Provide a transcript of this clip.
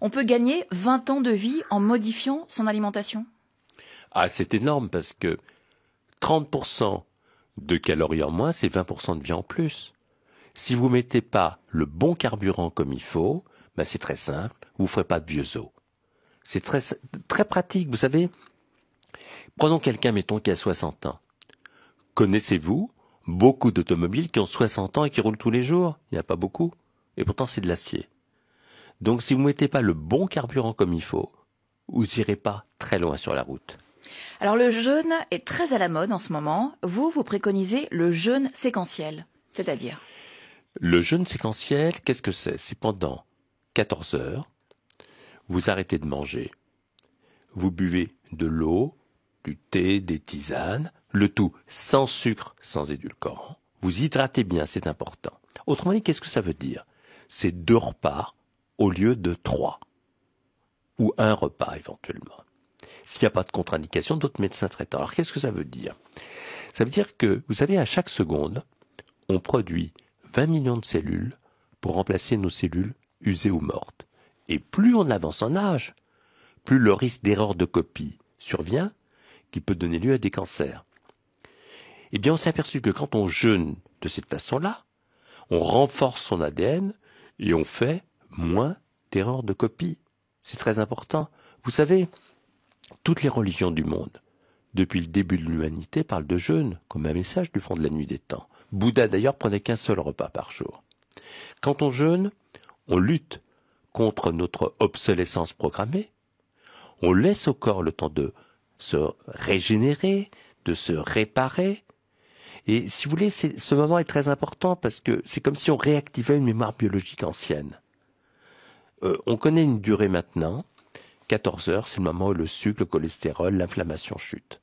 On peut gagner 20 ans de vie en modifiant son alimentation? Ah, c'est énorme parce que 30% de calories en moins, c'est 20% de vie en plus. Si vous mettez pas le bon carburant comme il faut, ben c'est très simple, vous ne ferez pas de vieux os. C'est très, très pratique, vous savez. Prenons quelqu'un, mettons, qui a 60 ans. Connaissez-vous beaucoup d'automobiles qui ont 60 ans et qui roulent tous les jours? Il n'y en a pas beaucoup. Et pourtant, c'est de l'acier. Donc, si vous ne mettez pas le bon carburant comme il faut, vous n'irez pas très loin sur la route. Alors le jeûne est très à la mode en ce moment. Vous préconisez le jeûne séquentiel, c'est-à-dire? Le jeûne séquentiel, qu'est-ce que c'est? C'est pendant 14 heures, vous arrêtez de manger, vous buvez de l'eau, du thé, des tisanes, le tout sans sucre, sans édulcorant. Vous hydratez bien, c'est important. Autrement dit, qu'est-ce que ça veut dire? C'est 2 repas au lieu de 3. Ou 1 repas éventuellement. S'il n'y a pas de contre-indication, d'autres médecins traitants. Alors qu'est-ce que ça veut dire? Ça veut dire que, vous savez, à chaque seconde, on produit 20 millions de cellules pour remplacer nos cellules usées ou mortes. Et plus on avance en âge, plus le risque d'erreur de copie survient, qui peut donner lieu à des cancers. Eh bien, on s'est aperçu que quand on jeûne de cette façon-là, on renforce son ADN et on fait moins d'erreurs de copie. C'est très important. Vous savez, toutes les religions du monde, depuis le début de l'humanité, parlent de jeûne comme un message du fond de la nuit des temps. Bouddha d'ailleurs prenait qu'un seul repas par jour. Quand on jeûne, on lutte contre notre obsolescence programmée. On laisse au corps le temps de se régénérer, de se réparer. Et si vous voulez, ce moment est très important parce que c'est comme si on réactivait une mémoire biologique ancienne. On connaît une durée maintenant. 14 heures, c'est le moment où le sucre, le cholestérol, l'inflammation chute.